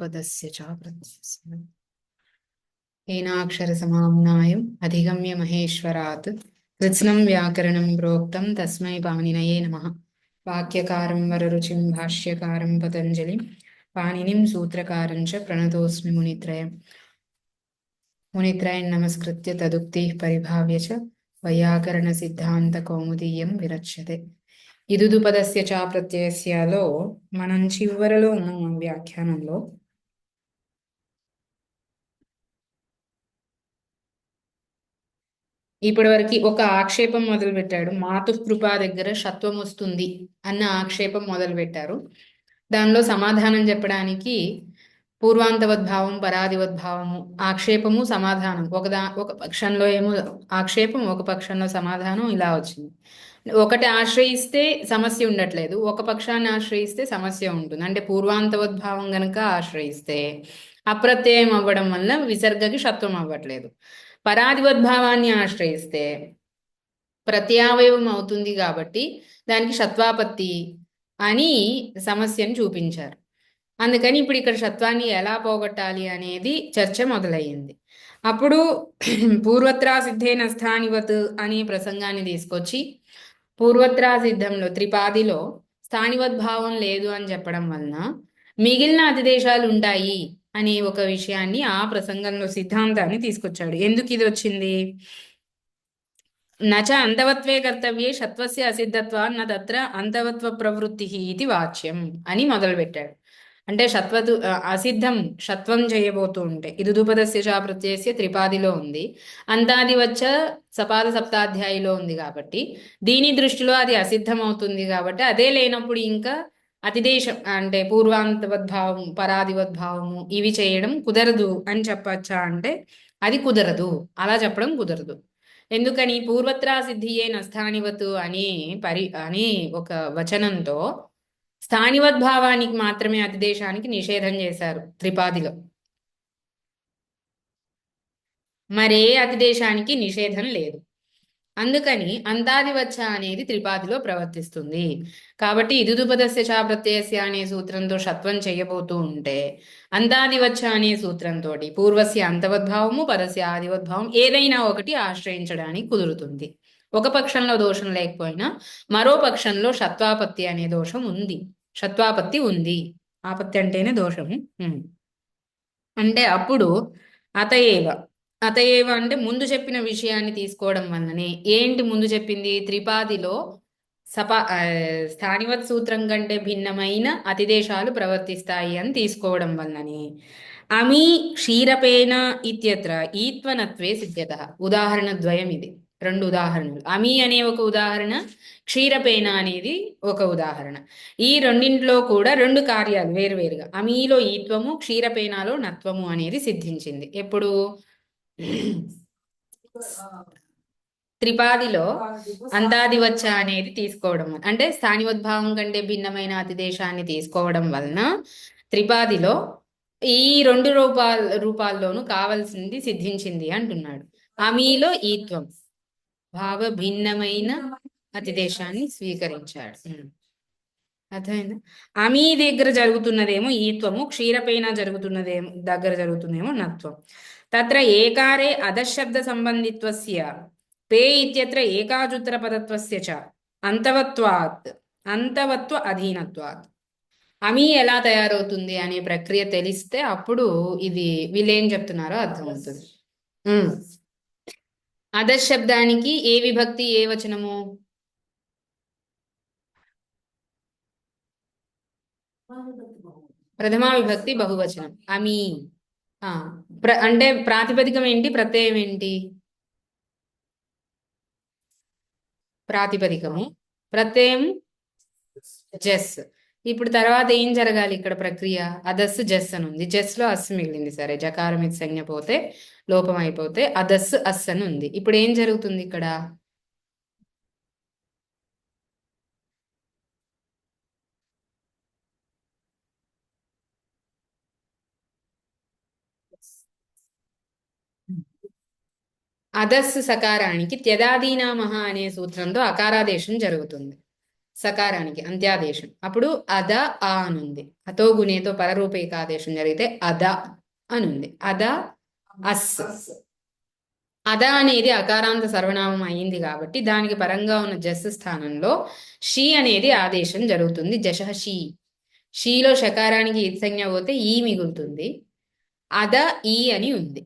पदस्य च प्रत्ययस्य हेनाक्षरसमाम्नायम् अधिगम्य महेश्वरात् कृत्स्नं व्याकरणं प्रोक्तं तस्मै पाणिनये नमः। वाक्यकारं वररुचिं भाष्यकारं पतञ्जलिं पाणिनिं सूत्रकारं च प्रणतोऽस्मि मुनित्रयम्। मुनित्रयं नमस्कृत्य तदुक्तिः परिभाव्य च वैयाकरणसिद्धान्तकौमुदीयं विरच्यते। ఇదుదుపదస్య చ ప్రత్యయస్యలో మనం చివరలో ఉన్నాం వ్యాఖ్యానంలో. ఇప్పటి వరకు ఒక ఆక్షేపం మొదలు పెట్టాడు. మాతుఃకృపా దగ్గర షత్వం వస్తుంది అన్న ఆక్షేపం మొదలు పెట్టారు. దానిలో సమాధానం చెప్పడానికి పూర్వాంతవద్భావం పరాదివద్భావము ఆక్షేపము సమాధానం ఒక పక్షంలో ఏమో ఆక్షేపం, ఒక పక్షంలో సమాధానం ఇలా వచ్చింది. ఒకటి ఆశ్రయిస్తే సమస్య ఉండట్లేదు, ఒక పక్షాన్ని ఆశ్రయిస్తే సమస్య ఉంటుంది. అంటే పూర్వాంతవద్భావం గనక ఆశ్రయిస్తే అప్రత్యయం అవ్వడం వల్ల విసర్గకి షత్వం అవ్వట్లేదు. పరాదివద్భావాన్ని ఆశ్రయిస్తే ప్రత్యావయవం అవుతుంది కాబట్టి దానికి షత్వాపత్తి అని సమస్యను చూపించారు. అందుకని ఇప్పుడు ఇక్కడ షత్వాన్ని ఎలా పోగొట్టాలి అనేది చర్చ మొదలయ్యింది. అప్పుడు పూర్వత్రా సిద్ధేన స్థానివత్ అనే ప్రసంగాన్ని తీసుకొచ్చి పూర్వత్రా సిద్ధంలో త్రిపాదిలో స్థానివద్భావం లేదు అని చెప్పడం వలన మిగిలిన అతిదేశాలు ఉంటాయి అనే ఒక విషయాన్ని ఆ ప్రసంగంలో సిద్ధాంతాన్ని తీసుకొచ్చాడు. ఎందుకు ఇది వచ్చింది? నచ అంతవత్వే కర్తవ్యే షత్వస్య అసిద్ధత్వా న తత్ర అంతవత్వ ప్రవృత్తి ఇది వాచ్యం అని మొదలుపెట్టాడు. అంటే అసిద్ధం షత్వం చేయబోతూ ఉంటే ఇదుదుపదస్య చ ప్రత్యయస్య త్రిపాదిలో ఉంది, అంతాది వచ్చ సపాద సప్తాధ్యాయిలో ఉంది కాబట్టి దీని దృష్టిలో అది అసిద్ధం అవుతుంది. కాబట్టి అదే లేనప్పుడు ఇంకా అతిదేశం అంటే పూర్వాంతవద్భావం పరాదివద్భావము ఇవి చేయడం కుదరదు అని చెప్పచ్చా అంటే అది కుదరదు, అలా చెప్పడం కుదరదు. ఎందుకని? పూర్వత్రా సిద్ధియే నస్థానివత్ అనే ఒక వచనంతో స్థానివద్భావానికి మాత్రమే అతిదేశానికి నిషేధం చేశారు త్రిపాదిలో. మరే అతిదేశానికి నిషేధం లేదు. అందుకని అంతాదివచ్చ అనేది త్రిపాదిలో ప్రవర్తిస్తుంది. కాబట్టి ఇదుదుపదస్య చ ప్రత్యయస్య అనే సూత్రంతో షత్వం చేయబోతూ ఉంటే అంతాదివచ్చ అనే సూత్రంతో పూర్వస్య అంతవద్భావము పరస్య ఆదివద్భావం ఏదైనా ఒకటి ఆశ్రయించడానికి కుదురుతుంది. ఒక పక్షంలో దోషం లేకపోయినా మరో పక్షంలో షత్వాపత్తి అనే దోషం ఉంది. షత్వాపత్తి ఉంది. ఆపత్తి అంటేనే దోషము. అంటే అప్పుడు అతయేవ అతయేవ అంటే ముందు చెప్పిన విషయాన్ని తీసుకోవడం వల్లనే. ఏంటి ముందు చెప్పింది? త్రిపాదిలో స్థానివత్ సూత్రం కంటే భిన్నమైన అతిదేశాలు ప్రవర్తిస్తాయి అని తీసుకోవడం వల్లనే. అమీ క్షీరపేన ఇత్యత్ర ఈత్వనత్వే సిద్ధ్యత. ఉదాహరణ ద్వయం ఇది, రెండు ఉదాహరణలు. అమీ అనే ఒక ఉదాహరణ, క్షీరపేన అనేది ఒక ఉదాహరణ. ఈ రెండింటిలో కూడా రెండు కార్యాలు వేరువేరుగా. అమీలో ఈత్వము, క్షీరపేనాలో నత్వము అనేది సిద్ధించింది. ఎప్పుడు? త్రిపాదిలో అంతాదివచ్చ అనేది తీసుకోవడం అంటే స్థానివద్భావం కంటే భిన్నమైన అతిదేశాన్ని తీసుకోవడం వలన త్రిపాదిలో ఈ రెండు రూపాల్లోనూ కావలసింది సిద్ధించింది అంటున్నాడు. అమీలో ఈత్వం భావ భిన్నమైన అతిదేశాన్ని స్వీకరించాడు. అర్థమైందా? అమీ దగ్గర జరుగుతున్నదేమో ఈత్వము, క్షీరపైన దగ్గర జరుగుతుందేమో నత్వం. తత్ర ఏకారే అధశబ్ద సంబంధిత్వస్య పే ఇత్యత్ర ఏకాజుత్తర పదత్వస్య చ అంతవత్వ అధీనత్వాత్. అమీ ఎలా తయారవుతుంది అనే ప్రక్రియ తెలిస్తే అప్పుడు ఇది వీళ్ళేం చెప్తున్నారో అర్థమవుతుంది. అధశబ్దానికి ఏ విభక్తి, ఏ వచనము? ప్రథమా విభక్తి బహువచనం అమీ. అంటే ప్రాతిపదికం ఏంటి, ప్రత్యయం ఏంటి? ప్రాతిపదికము, ప్రత్యయం జస్. ఇప్పుడు తర్వాత ఏం జరగాలి ఇక్కడ ప్రక్రియ? అదస్సు జస్ అని ఉంది, జస్ లో అస్సు మిగిలింది. సరే, జకారం ఇది సంజ్ఞ పోతే లోపం అయిపోతే అదస్సు అస్సు అని ఉంది. ఇప్పుడు ఏం జరుగుతుంది ఇక్కడ? అదస్సు సకారానికి త్యదాదీనామహ అనే సూత్రంతో అకారాదేశం జరుగుతుంది. సకారానికి అంత్యాదేశం. అప్పుడు అద ఆ అనుంది. అతో గుణేతో పరరూపేకాదేశం జరిగితే అద అనుంది. అద అస్. అద అనేది అకారాంత సర్వనామం అయింది కాబట్టి దానికి పరంగా ఉన్న జస్ స్థానంలో షీ అనేది ఆదేశం జరుగుతుంది. జష షీ. షీలో షకారానికి ఇత్సంజ్ఞ పోతే ఈ మిగులుతుంది. అద ఈ అని ఉంది.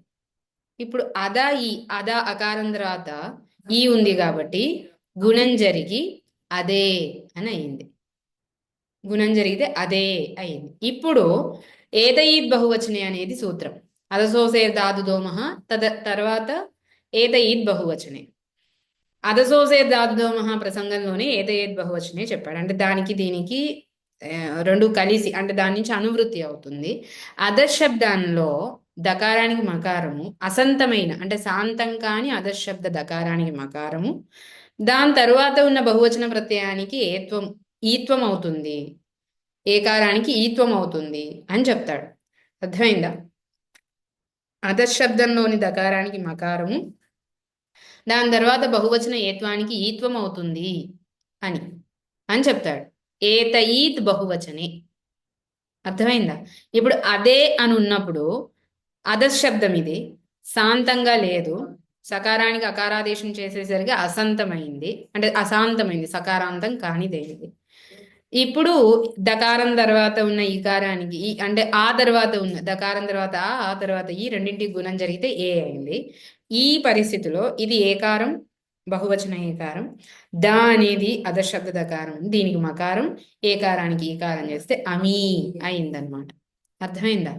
ఇప్పుడు అద ఈ అద అకారం తర్వాత ఈ ఉంది కాబట్టి గుణం జరిగి అదే అని అయింది. గుణం జరిగితే అదే అయింది. ఇప్పుడు ఏతయిద్ బహువచనే అనేది సూత్రం. అదసోసే దాదు దోమః తర్వాత ఏతయిద్ బహువచనే. అదసోసే దాదు దోమః ప్రసంగంలోనే ఏతయేద్ బహువచనే చెప్పాడు. అంటే దానికి దీనికి రెండు కలిసి అంటే దాని నుంచి అనువృత్తి అవుతుంది. అధశబ్దంలో దకారానికి మకారము అసంతమైన అంటే శాంతం కాని అధశబ్ద దకారానికి మకారము, దాని తరువాత ఉన్న బహువచన ప్రత్యయానికి ఈత్వం అవుతుంది, ఏకారానికి ఈత్వం అవుతుంది అని చెప్తాడు. అర్థమైందా? అధశబ్దంలోని దకారానికి మకారము, దాని తర్వాత బహువచన ఏత్వానికి ఈత్వం అవుతుంది అని అని చెప్తాడు. ఏతయీత్ బహువచనే. అర్థమైందా? ఇప్పుడు అదే అని ఉన్నప్పుడు అధశబ్దం ఇది శాంతంగా లేదు, సకారానికి అకారాదేశం చేసేసరికి అసంతమైంది, అంటే అశాంతమైంది, సకారాంతం కానిదైంది. ఇప్పుడు దకారం తర్వాత ఉన్న ఈకారానికి అంటే ఆ తర్వాత ఉన్న దకారం తర్వాత ఆ తర్వాత ఈ రెండింటికి గుణం జరిగితే ఏ అయింది. ఈ పరిస్థితిలో ఇది ఏకారం, బహువచన ఏకారం. దా అనేది అధశబ్ద దకారం, దీనికి మకారం, ఏకారానికి ఈకారం చేస్తే అమీ అయిందనమాట. అర్థమైందా?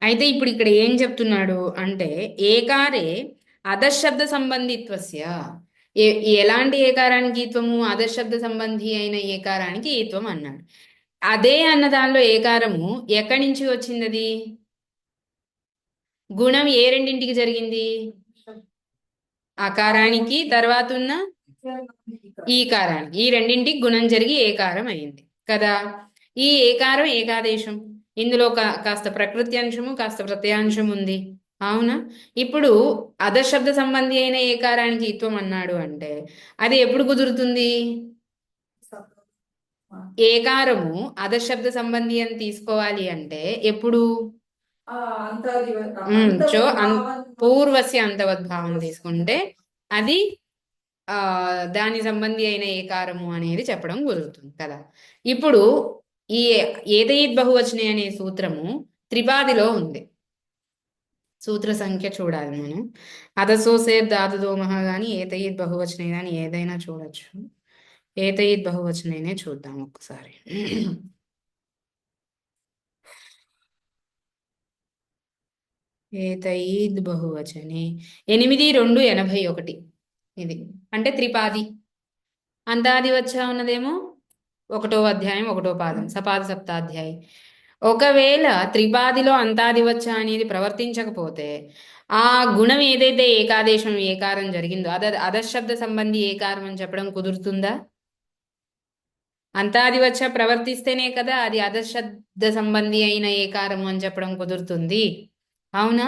అయితే ఇప్పుడు ఇక్కడ ఏం చెప్తున్నాడు అంటే ఏకారే అధశబ్ద సంబంధిత్వస్య. ఎలాంటి ఏకారానికి ఈత్వము? అధశబ్ద సంబంధి అయిన ఏకారానికి ఈత్వం అన్నాడు. అదే అన్న దానిలో ఏకారము ఎక్కడి నుంచి వచ్చింది? అది గుణం ఏ రెండింటికి జరిగింది? అకారానికి తర్వాత ఉన్న ఈకారానికి, ఈ రెండింటికి గుణం జరిగి ఏకారం అయింది కదా. ఈ ఏకారం ఏకాదేశం. ఇందులో కాస్త ప్రకృతి అంశము కాస్త ప్రత్యయాంశం ఉంది. అవునా? ఇప్పుడు అధశబ్ద సంబంధి అయిన ఏకారానికి ఈత్వం అన్నాడు అంటే అది ఎప్పుడు కుదురుతుంది? ఏకారము అధశబ్ద సంబంధి అని తీసుకోవాలి అంటే ఎప్పుడు? పూర్వస్య అంతవద్భావం తీసుకుంటే అది దాని సంబంధి అయిన ఏకారము అనేది చెప్పడం కుదురుతుంది కదా. ఇప్పుడు ఈ ఏతయిద్ బహువచనే అనే సూత్రము త్రిపాదిలో ఉంది. సూత్ర సంఖ్య చూడాలి మనం. అధసోసే దాదు దోమః కానీ ఏతయిద్ బహువచనే కానీ ఏదైనా చూడొచ్చు. ఏతయిద్ బహువచనేనే చూద్దాం ఒక్కసారి. ఏతయిద్ బహువచనే 8-2-81 ఇది అంటే త్రిపాది. అంతాది వచ్చా ఉన్నదేమో 1వ అధ్యాయం 1వ పాదం సపాద సప్తాధ్యాయి. ఒకవేళ త్రిపాదిలో అంతాది వచ్చ అనేది ప్రవర్తించకపోతే ఆ గుణం ఏదైతే ఏకాదేశం ఏకారం జరిగిందో అధశబ్ద సంబంధి ఏకారం అని చెప్పడం కుదురుతుందా? అంతాది వచ్చ ప్రవర్తిస్తేనే కదా అది అధశబ్ద సంబంధి అయిన ఏకారము అని చెప్పడం కుదురుతుంది. అవునా?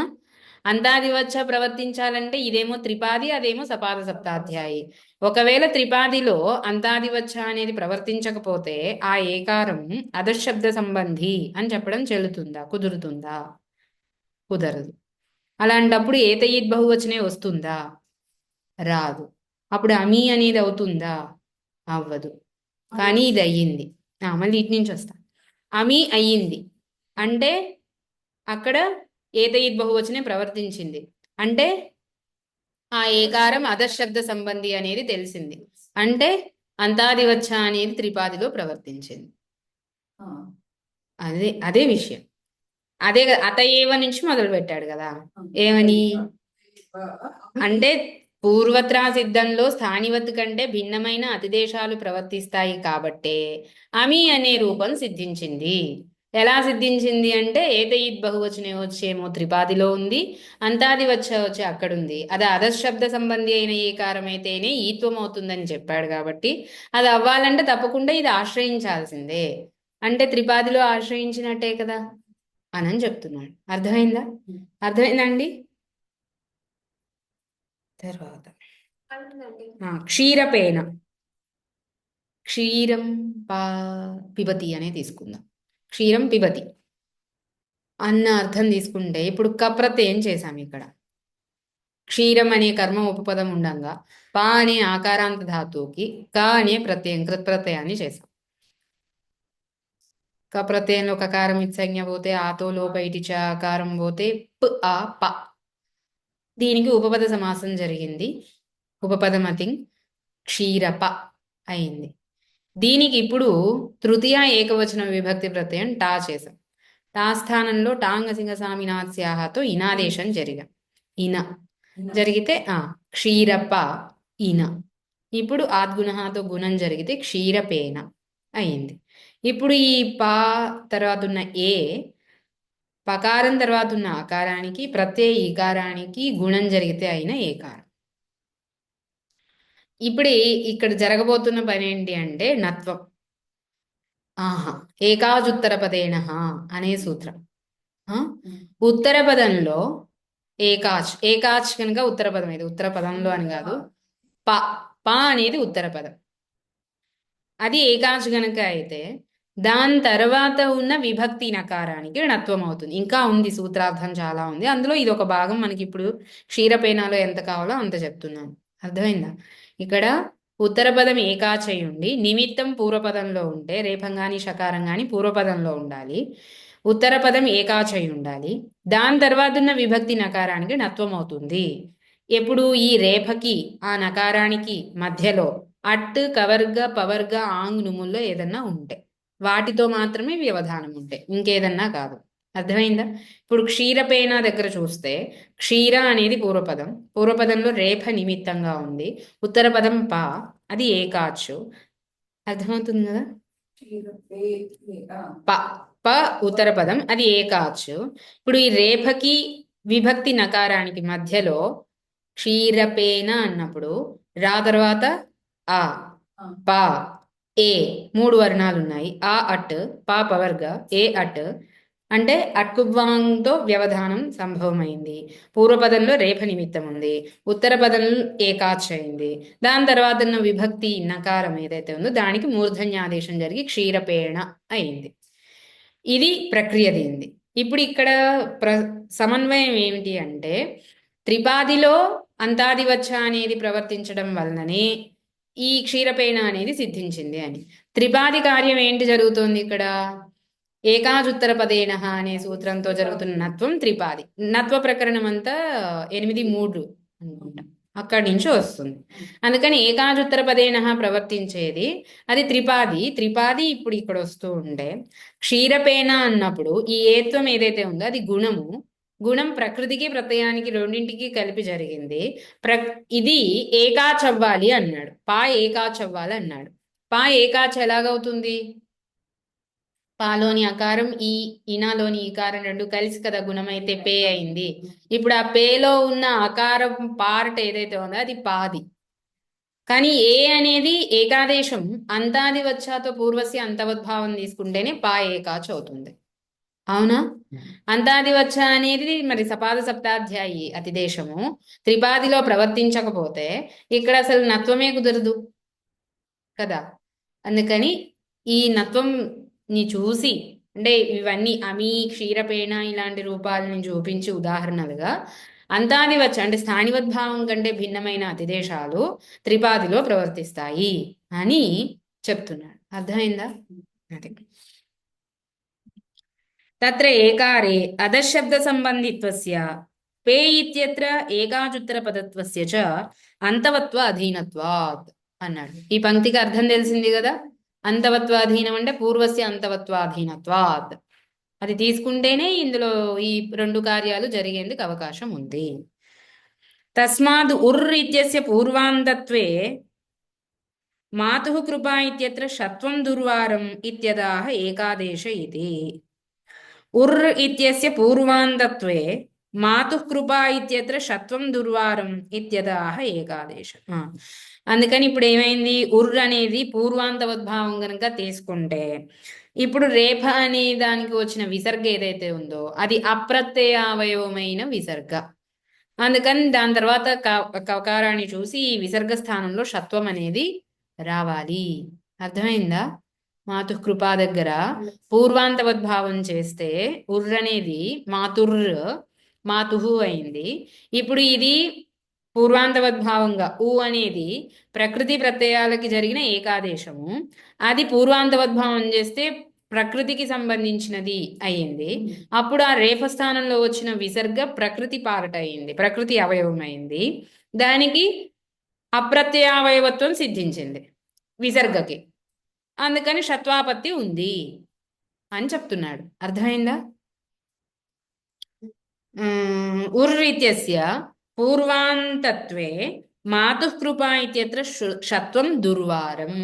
అంతాది వచ్చ ప్రవర్తించాలంటే ఇదేమో త్రిపాది, అదేమో సపాద సప్తాధ్యాయి. ఒకవేళ త్రిపాదిలో అంతాది వచ్చ అనేది ప్రవర్తించకపోతే ఆ ఏకారం అధశబ్ద సంబంధి అని చెప్పడం చెల్లుతుందా, కుదురుతుందా? కుదరదు. అలాంటప్పుడు ఏతయిద్ బహువచనే వస్తుందా? రాదు. అప్పుడు అమీ అనేది అవుతుందా? అవ్వదు. కానీ ఇది అయ్యింది. మళ్ళీ ఇటు నుంచి వస్తా. అమీ అయ్యింది అంటే అక్కడ ఏతయిద్ బహువచనే ప్రవర్తించింది అంటే ఆ ఏకారం అధశబ్ద సంబంధి అనేది తెలిసింది. అంటే అంతాది వచ్చ అనేది త్రిపాదిలో ప్రవర్తించింది. అదే అదే విషయం. అదే అతయేవ నుంచి మొదలు పెట్టాడు కదా. ఏమని అంటే పూర్వత్రా సిద్ధంలో స్థానివత్ కంటే భిన్నమైన అతిదేశాలు ప్రవర్తిస్తాయి కాబట్టే అమి అనే రూపం సిద్ధించింది. ఎలా సిద్ధించింది అంటే ఏతయిద్ బహువచనే వచ్చేమో త్రిపాదిలో ఉంది, అంతాది వచ్చి అక్కడుంది. అది అధశబ్ద సంబంధి అయిన ఏకారం అయితేనే ఈత్వం అవుతుందని చెప్పాడు కాబట్టి అది అవ్వాలంటే తప్పకుండా ఇది ఆశ్రయించాల్సిందే. అంటే త్రిపాదిలో ఆశ్రయించినట్టే కదా అని చెప్తున్నాడు. అర్థమైందా? అర్థమైందండి? తర్వాత క్షీరపేన క్షీరం పా పిబతి అనే తీసుకుందాం. క్షీరం పిబతి అన్న అర్థం తీసుకుంటే ఇప్పుడు కప్రత్యయం చేశాం ఇక్కడ. క్షీరం అనే కర్మ ఉపపదం ఉండంగా పా అనే ఆకారాంత ధాతువుకి క అనే ప్రత్యయం కృత్ప్రత్యయాన్ని చేశాం. క ప్రత్యయంలో కకారం ఇత్సంజ్ఞ పోతే ఆతో లోప ఇటి చ ఆకారం పోతే ప్ ఆ ప. దీనికి ఉపపద సమాసం జరిగింది. ఉపపదమతి క్షీరప అయింది. దీనికి ఇప్పుడు తృతీయ ఏకవచన విభక్తి ప్రత్యయం టా చేశాం. టా స్థానంలో టాంగసింగసామినాస్యాహతో ఇనాదేశం జరిగా ఇన జరిగితే క్షీరప ఇన. ఇప్పుడు ఆద్గుణతో గుణం జరిగితే క్షీరపేన అయింది. ఇప్పుడు ఈ పా తర్వాత ఉన్న ఏ పకారం తర్వాత ఉన్న ఆకారానికి ప్రత్యయ ఈకారానికి గుణం జరిగితే అయిన ఏకారం. ఇప్పుడు ఇక్కడ జరగబోతున్న పని ఏంటి అంటే నత్వం. ఏకాజుత్తర పదేన అనే సూత్రం. ఉత్తర పదంలో ఏకాచ్ కనుక ఉత్తర పదం. ఇది ఉత్తర పదంలో అని కాదు. ప ప అనేది ఉత్తర పదం. అది ఏకాచ్ గనక అయితే దాని తర్వాత ఉన్న విభక్తి నకారానికి నత్వం అవుతుంది. ఇంకా ఉంది, సూత్రార్థం చాలా ఉంది. అందులో ఇది ఒక భాగం. మనకి ఇప్పుడు క్షీరపేనాలో ఎంత కావాలో అంత చెప్తున్నాను. అర్థమైందా? ఇక్కడ ఉత్తర పదం ఏకాచై ఉండి నిమిత్తం పూర్వపదంలో ఉంటే రేఫంగాని షకారం గాని పూర్వపదంలో ఉండాలి. ఉత్తర పదం ఏకాచై ఉండాలి. దాని తర్వాత ఉన్న విభక్తి నకారానికి నత్వం అవుతుంది. ఎప్పుడు ఈ రేఫకి ఆ నకారానికి మధ్యలో అట్ కవర్గ పవర్గ ఆంగ్ నుముల్లో ఏదన్నా ఉంటే వాటితో మాత్రమే వ్యవధానం ఉంటే ఇంకేదన్నా కాదు. అర్థమైందా? ఇప్పుడు క్షీరపేన దగ్గర చూస్తే క్షీర అనేది పూర్వపదం. పూర్వపదంలో రేఫ నిమిత్తంగా ఉంది. ఉత్తర పదం పా, అది ఏకాచు. అర్థమవుతుంది కదా? ప ప ఉత్తర పదం, అది ఏకాచు. ఇప్పుడు ఈ రేఫకి విభక్తి నకారానికి మధ్యలో క్షీరపేన అన్నప్పుడు రా తర్వాత ఆ పా ఏ 3 వర్ణాలు ఉన్నాయి. ఆ అట్ పా పవర్గ ఏ అట్ అంటే అట్కుభాంతో వ్యవధానం సంభవమైంది. పూర్వపదంలో రేఫ నిమిత్తం ఉంది. ఉత్తర పదంలో ఏకాచ్ అయింది. దాని తర్వాత ఉన్న విభక్తి నకారం ఏదైతే ఉందో దానికి మూర్ధన్యాదేశం జరిగి క్షీరపేణ అయింది. ఇది ప్రక్రియ దీనిది. ఇప్పుడు ఇక్కడ సమన్వయం ఏమిటి అంటే త్రిపాదిలో అంతాదివచ్చ అనేది ప్రవర్తించడం వలననే ఈ క్షీరపేణ అనేది సిద్ధించింది అని. త్రిపాది కార్యం ఏంటి జరుగుతోంది ఇక్కడ? ఏకాజుత్తర పదేన అనే సూత్రంతో జరుగుతున్న నత్వం త్రిపాది. నత్వ ప్రకరణం అంతా 8-3 అనుకుంటా, అక్కడి నుంచి వస్తుంది. అందుకని ఏకాజుత్తర పదేన ప్రవర్తించేది అది త్రిపాది. త్రిపాది ఇప్పుడు ఇక్కడ వస్తూ ఉంటే క్షీరపేన అన్నప్పుడు ఈ ఏత్వం ఏదైతే ఉందో అది గుణము. గుణం ప్రకృతికి ప్రత్యయానికి రెండింటికి కలిపి జరిగింది. ఇది ఏకాచ్ అవ్వాలి అన్నాడు. పా ఏకాచ్ అవ్వాలి అన్నాడు. పా ఏకాచ్ ఎలాగవుతుంది? పాలోని ఆకారం ఈ ఇనాలోని ఈకారం రెండు కలిసి కదా గుణమైతే పే అయింది. ఇప్పుడు ఆ పేలో ఉన్న ఆకారం పార్ట్ ఏదైతే ఉందో అది పాది. కానీ ఏ అనేది ఏకాదేశం అంతాది వచ్చాతో పూర్వస్య అంతవద్భావం తీసుకుంటేనే పా ఏకాచ్ అవుతుంది. అవునా? అంతాది వచ్చ అనేది మరి సపాద సప్తాధ్యాయి అతిదేశము త్రిపాదిలో ప్రవర్తించకపోతే ఇక్కడ అసలు నత్వమే కుదరదు కదా. అందుకని ఈ నత్వం ని చూసి అంటే ఇవన్నీ అమి క్షీరపేణ ఇలాంటి రూపాలని చూపించి ఉదాహరణలుగా అంతాది వచ్చ అంటే స్థానివద్భావం కంటే భిన్నమైన అతిదేశాలు త్రిపాదిలో ప్రవర్తిస్తాయి అని చెప్తున్నాడు. అర్థమైందా? అదే తత్ర ఏకారే అధశబ్ద సంబంధిత్వస్య పే ఇత్యత్ర ఏకాచుత్తర పదత్వస్య చ అంతవత్వ అధీనత్వాత్ అన్నాడు. ఈ పంక్తికి అర్థం తెలిసింది కదా. అంతవత్వాధీనం అంటే పూర్వస్య అంతవత్వాధీనత్వాత్. అది తీసుకుంటేనే ఇందులో ఈ రెండు కార్యాలు జరిగేందుకు అవకాశం ఉంది. తస్మాద్ ఉర్ ఇత్యస్య పూర్వాంతత్వే మాతుః కృపా ఇత్యత్ర షత్వం దుర్వారం ఇత్యదాహ ఏకాదేశ ఇది. ఉర్ ఇత్యస్య పూర్వాంతత్వే మాతుః కృపా ఇత్యత్ర షత్వం దుర్వారం ఇత్యదాహ ఏకాదేశ. అందుకని ఇప్పుడు ఏమైంది? ఉర్ అనేది పూర్వాంతవద్భావం కనుక తీసుకుంటే ఇప్పుడు రేఫ అనే దానికి వచ్చిన విసర్గ ఏదైతే ఉందో అది అప్రత్యయావయవమైన విసర్గ. అందుకని దాని తర్వాత కకారాన్ని చూసి ఈ విసర్గ స్థానంలో షత్వం అనేది రావాలి. అర్థమైందా? మాతు కృపా దగ్గర పూర్వాంతవద్భావం చేస్తే ఉర్ర అనేది మాతుహు అయింది. ఇప్పుడు ఇది పూర్వాంతవద్భావంగా అనేది ప్రకృతి ప్రత్యయాలకి జరిగిన ఏకాదేశము. అది పూర్వాంతవద్భావం చేస్తే ప్రకృతికి సంబంధించినది అయింది. అప్పుడు ఆ రేఫ స్థానంలో వచ్చిన విసర్గ ప్రకృతి పార్ట్ అయింది, ప్రకృతి అవయవం అయింది. దానికి అప్రత్యయావయవత్వం సిద్ధించింది విసర్గకి. అందుకని షత్వాపత్తి ఉంది అని చెప్తున్నాడు. అర్థమైందా? ఉర్రిత్యస్య పూర్వాంతత్వే మాతుః కృపా ఇత్యత్ర షత్వం దుర్వారం.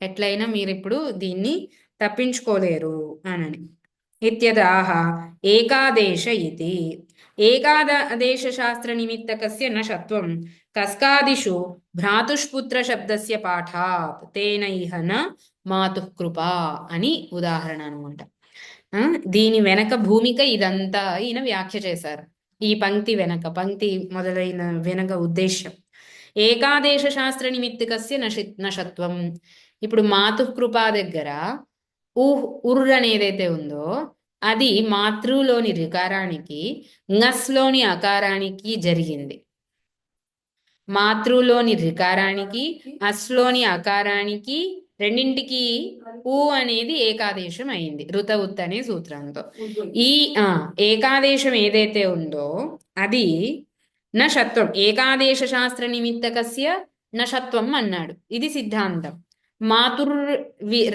ఎట్లయినా మీరు ఇప్పుడు దీన్ని తప్పించుకోలేరు అనని. ఇత్యదాహ ఏకాదేశ ఇతి. ఏకాదేశ శాస్త్ర నిమిత్తకస్య న షత్వం కస్కాదిషు భ్రాతుష్పుత్ర శబ్దస్య పాఠాత్ తేన ఇహ న మాతుః కృపా అని ఉదాహరణ అనమాట. దీని వెనక భూమిక ఇదంతా ఈయన వ్యాఖ్య చేశారు. ఈ పంక్తి మొదలైన వెనక ఉద్దేశ్యం ఏకాదేశ శాస్త్ర నిమిత్తకస్య నషత్వం. ఇప్పుడు మాతుః కృపా దగ్గర ఉర్ అనేదైతే ఉందో అది మాతృలోని రికారానికి ngస్లోని అకారానికి జరిగింది. మాతృలోని రికారానికి అస్లోని అకారానికి రెండింటికి అనేది ఏకాదేశం అయింది రుత ఉత్ అనే సూత్రంతో. ఈ ఏకాదేశం ఏదైతే ఉందో అది నషత్వం, ఏకాదేశ శాస్త్ర నిమిత్తకస్య నషత్వం అన్నాడు. ఇది సిద్ధాంతం. మాతుర్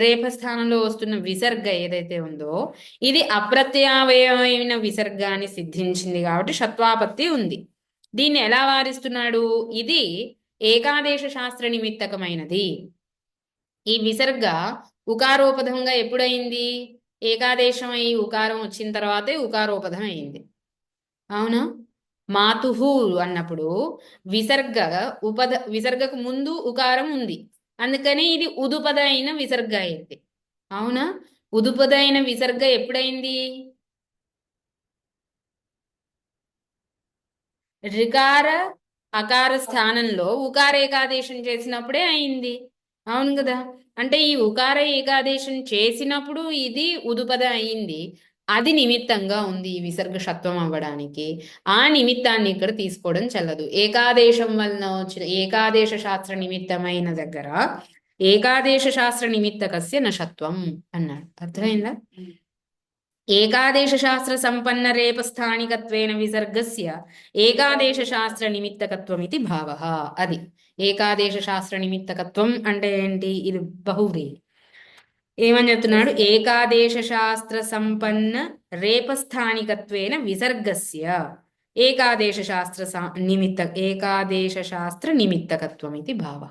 రేపస్థానంలో వస్తున్న విసర్గ ఏదైతే ఉందో ఇది అప్రత్యయావయమైన విసర్గాన్ని సిద్ధించింది కాబట్టి షత్వాపత్తి ఉంది. దీన్ని ఎలా వారిస్తున్నాడు? ఇది ఏకాదేశ శాస్త్ర నిమిత్తకమైనది. ఈ విసర్గ ఉకారోపధంగా ఎప్పుడైంది? ఏకాదేశం అయి ఉకారం వచ్చిన తర్వాతే ఉకారోపధం అయింది. అవునా? మాతుహు అన్నప్పుడు విసర్గకు ముందు ఉకారం ఉంది, అందుకని ఇది ఉదుపద అయిన విసర్గ అయింది. అవునా? ఉదుపద అయిన విసర్గ ఎప్పుడైంది? రికార అకార స్థానంలో ఉకార ఏకాదేశం చేసినప్పుడే అయింది. అవును కదా? అంటే ఈ ఉకార ఏకాదేశం చేసినప్పుడు ఇది ఉదుపద అయింది. అది నిమిత్తంగా ఉంది ఈ విసర్గ షత్వం అవ్వడానికి. ఆ నిమిత్తాన్ని ఇక్కడ తీసుకోవడం చెల్లదు. ఏకాదేశం వలన వచ్చిన ఏకాదేశ శాస్త్ర నిమిత్తమైన దగ్గర ఏకాదేశ శాస్త్ర నిమిత్తకస్య నషత్వం అన్నాడు. అర్థమైందా? ఏకాదేశ శాస్త్ర సంపన్న రేపస్థానికత్వేన విసర్గస్య ఏకాదేశ శాస్త్ర నిమిత్తకత్వం ఇది భావః. అది ఏకాదేశ శాస్త్ర నిమిత్తకత్వం అంటే ఏంటి? ఇది బహువ్రీ. ఏమని చెప్తున్నాడు? ఏకాదేశ శాస్త్ర సంపన్న రేపస్థానికత్వేన విసర్గస్య ఏకాదేశ శాస్త్ర నిమిత్తకత్వం ఇది భావ.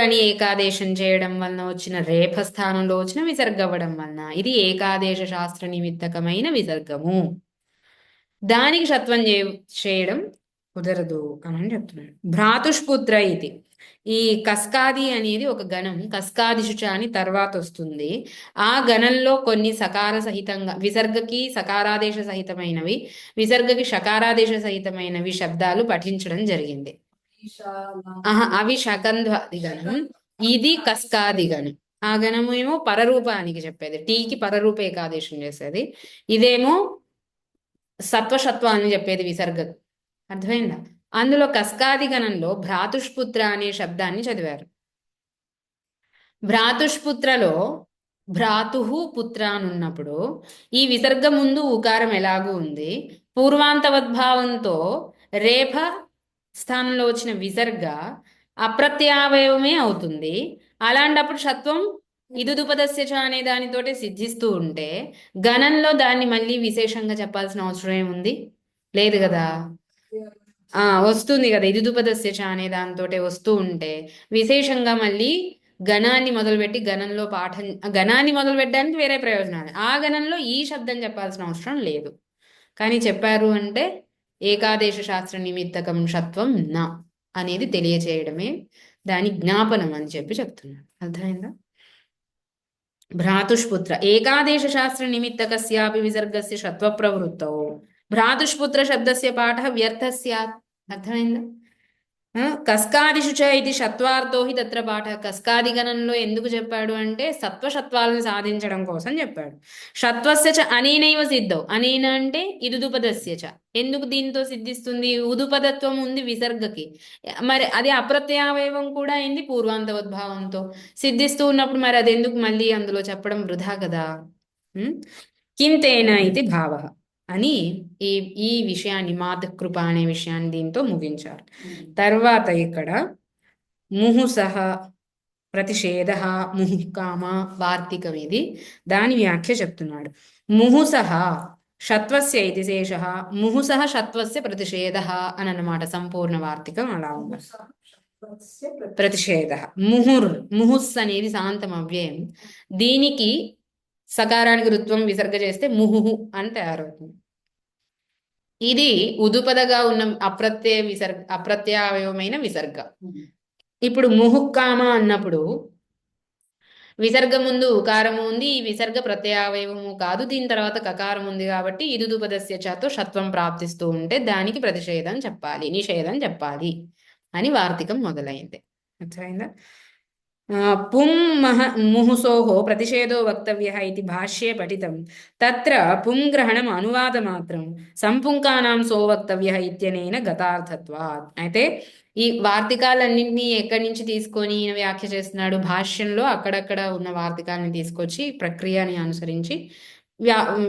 అని ఏకాదేశం చేయడం వలన వచ్చిన రేఫ స్థానంలో వచ్చిన విసర్గ అవ్వడం వలన ఇది ఏకాదేశ శాస్త్ర నిమిత్తకమైన విసర్గము. దానికి షత్వం చేయడం కుదరదు అని చెప్తున్నాడు. భ్రాతుష్పుత్ర ఇది. ఈ కస్కాది అనేది ఒక గణం. కస్కాదిశుచ అని తర్వాత వస్తుంది. ఆ గణంలో కొన్ని సకార సహితంగా విసర్గకి సకారాదేశ సహితమైనవి, విసర్గకి షకారాదేశ సహితమైనవి శబ్దాలు పఠించడం జరిగింది. అవి శకంధ్వాది గణం, ఇది కస్కాది గణం. ఆ గణము ఏమో పరరూపానికి చెప్పేది, టీకి పరరూప ఏకాదేశం చేసేది. ఇదేమో సత్వషత్వ అని చెప్పేది విసర్గ. అర్థమైందా? అందులో కస్కాది గణంలో భ్రాతుష్పుత్ర అనే శబ్దాన్ని చదివారు. భ్రాతుష్పుత్రలో భ్రాతుహు పుత్ర అనున్నప్పుడు ఈ విసర్గ ముందు ఉకారం ఎలాగూ ఉంది. పూర్వాంతవద్భావంతో రేఫ స్థానంలో వచ్చిన విసర్గ అప్రత్యావయవమే అవుతుంది. అలాంటప్పుడు షత్వం ఇదుదుపదస్య చ అనే దానితోటి సిద్ధిస్తూ ఉంటే గణంలో దాన్ని మళ్ళీ విశేషంగా చెప్పాల్సిన అవసరం ఏముంది? లేదు కదా. వస్తుంది కదా, ఇదుదుపదస్య చ అనే దానితో వస్తూ ఉంటే విశేషంగా మళ్ళీ గణాన్ని మొదలుపెట్టి గణాన్ని మొదలుపెట్టడానికి వేరే ప్రయోజనాలు, ఆ గణంలో ఈ శబ్దం చెప్పాల్సిన అవసరం లేదు. కానీ చెప్పారు అంటే ఏకాదేశ శాస్త్ర నిమిత్తకం షత్వం నా అనేది తెలియచేయడమే దాని జ్ఞాపనం అని చెప్తున్నాడు. అర్థమైందా? భ్రాతుష్పుత్ర ఏకాదేశ శాస్త్ర నిమిత్తకస్యాపి విసర్గస్య షత్వ ప్రవృత్తౌ భ్రాతుష్పుత్ర శబ్దస్య పాఠ వ్యర్థ స్యాత్. అర్థమైందా? కస్కాదిషు చ ఇది షత్వార్థో హి తత్ర పాఠ. కస్కాది గణంలో ఎందుకు చెప్పాడు అంటే సత్వషత్వాలను సాధించడం కోసం చెప్పాడు. షత్వస్య చ అనేనైవ సిద్ధౌ. అనేన అంటే ఇదుదుపదస్య చ. ఎందుకు దీంతో సిద్ధిస్తుంది? ఉదుపదత్వం ఉంది విసర్గకి, మరి అది అప్రత్యయావయవం కూడా అయింది పూర్వాంతవద్భావంతో సిద్ధిస్తూ ఉన్నప్పుడు మరి అది ఎందుకు మళ్ళీ అందులో చెప్పడం వృధా కదా. కింతేన ఇది భావ అని ఈ ఈ విషయాన్ని మాతృకృప అనే విషయాన్ని దీంతో ముగించారు. తర్వాత ఇక్కడ ముహుసహ ప్రతిషేధ ముహుకామ వార్తికం ఇది, దాని వ్యాఖ్య చెప్తున్నాడు. ముహుసహ షత్వస్య ఇది శేష, ముహుసహ షత్వస్య ప్రతిషేధ అని అన్నమాట. సంపూర్ణ వార్తికం అలా ఉంది. ప్రతిషేధ ముహుస్ అనేది శాంతం అవ్యయం. దీనికి సకారానికి రుత్వం విసర్గ చేస్తే ముహుహు అని తయారవుతుంది. ఇది ఉదుపదగా ఉన్న అప్రత్యయమైన విసర్గ. ఇప్పుడు ముహుక్కామ అన్నప్పుడు విసర్గ ముందు ఉకారము ఉంది, ఈ విసర్గ ప్రత్యయావయవము కాదు, దీని తర్వాత కకారం ఉంది కాబట్టి ఇదుదుపదస్య చతో షత్వం ప్రాప్తిస్తూ ఉంటే దానికి ప్రతిషేధం చెప్పాలి, నిషేధం చెప్పాలి అని వార్తికం మొదలైంది. అర్థమైందా? పుం ముహుసోః ప్రతిషేధో వక్తవ్యః ఇది భాష్యే పఠితం. తత్ర పుం గ్రహణం అనువాదమాత్రం సంపుంకానాం సో వక్తవ్యః ఇత్యనేన గతార్థత్వాత్. అయితే ఈ వార్తికాలన్నింటినీ ఎక్కడి నుంచి తీసుకొని ఈయన వ్యాఖ్య చేస్తున్నాడు? భాష్యంలో అక్కడక్కడ ఉన్న వార్తికాలని తీసుకొచ్చి ప్రక్రియని అనుసరించి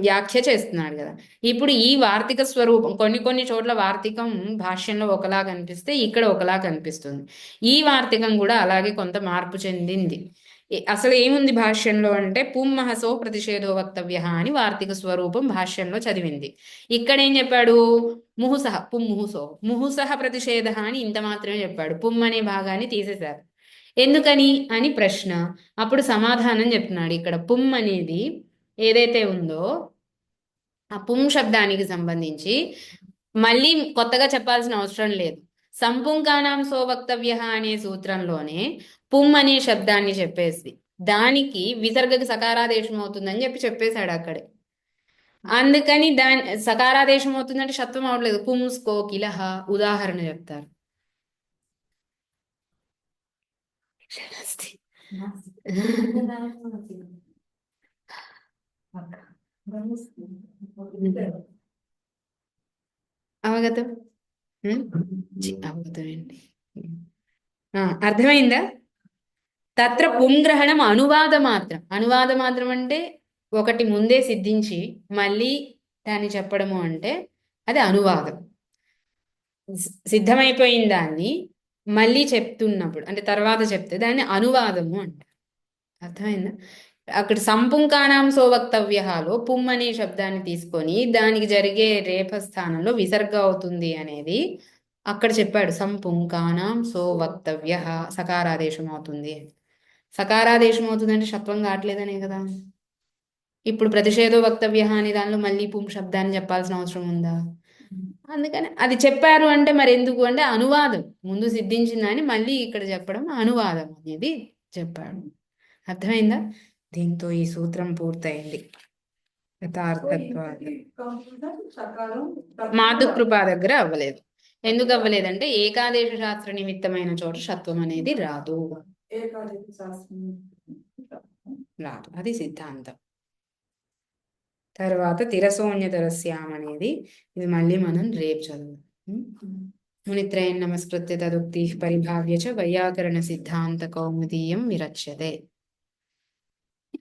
వ్యాఖ్య చేస్తున్నాడు కదా. ఇప్పుడు ఈ వార్తిక స్వరూపం కొన్ని చోట్ల వార్తికం భాష్యంలో ఒకలా కనిపిస్తే ఇక్కడ ఒకలా కనిపిస్తుంది. ఈ వార్తికం కూడా అలాగే కొంత మార్పు చెందింది. అసలు ఏముంది భాష్యంలో అంటే పుమ్మహసో ప్రతిషేధో వక్తవ్య అని వార్తిక స్వరూపం భాష్యంలో చదివింది. ఇక్కడ ఏం చెప్పాడు? ముహుసహ ముహుసహ ప్రతిషేధ అని ఇంత మాత్రమే చెప్పాడు. పుమ్ అనే భాగాన్ని తీసేశారు. ఎందుకని అని ప్రశ్న. అప్పుడు సమాధానం చెప్తున్నాడు. ఇక్కడ పుమ్ అనేది ఏదైతే ఉందో ఆ పుం శబ్దానికి సంబంధించి మళ్ళీ కొత్తగా చెప్పాల్సిన అవసరం లేదు. సంపుంకానాం సో వక్తవ్య అనే సూత్రంలోనే పుం అనే శబ్దాన్ని చెప్పేసి దానికి విసర్గకి సకారాదేశం అవుతుందని చెప్పేశాడు అక్కడే. అందుకని దాని సకారాదేశం అవుతుందంటే షత్వం అవట్లేదు. పుంస్కో కిలహ ఉదాహరణ చెప్తారు. అవగతం అవగతమేంటి? అర్థమైందా? తత్ర పుంగ్రహణం అనువాద మాత్రం అంటే ఒకటి ముందే సిద్ధించి మళ్ళీ దాన్ని చెప్పడము అంటే అది అనువాదం. సిద్ధమైపోయిన దాన్ని మళ్ళీ చెప్తున్నప్పుడు అంటే తర్వాత చెప్తే దాన్ని అనువాదము అంటారు. అర్థమైందా? అక్కడ సంపుంకానాం సోవక్తవ్యహాలో పుం అనే శబ్దాన్ని తీసుకొని దానికి జరిగే రేఫ స్థానంలో విసర్గ అవుతుంది అనేది అక్కడ చెప్పాడు. సంపుంకానాం సోవక్తవ్య సకారాదేశం అవుతుంది. సకారాదేశం అవుతుందంటే షత్వం కావట్లేదనే కదా. ఇప్పుడు ప్రతిషేధో వక్తవ్య అనే దానిలో మళ్ళీ పుం శబ్దాన్ని చెప్పాల్సిన అవసరం ఉందా? అందుకని అది చెప్పారు అంటే మరి ఎందుకు అంటే అనువాదం. ముందు సిద్ధించిందని మళ్ళీ ఇక్కడ చెప్పడం అనువాదం అనేది చెప్పాడు. అర్థమైందా? దీంతో ఈ సూత్రం పూర్తయింది. మాతృకృప దగ్గర అవ్వలేదు. ఎందుకు అవ్వలేదంటే ఏకాదేశ శాస్త్ర నిమిత్తమైన చోట షత్వం అనేది రాదు. అది సిద్ధాంతం. తర్వాత తిరసోన్యతరస్యాం అనేది ఇది మళ్ళీ మనం రేపు చదువు. మునిత్రయం నమస్కృత్య తదుక్తి పరిభావ్య చ వైయాకరణ సిద్ధాంత కౌముదీయం విరచ్యతే.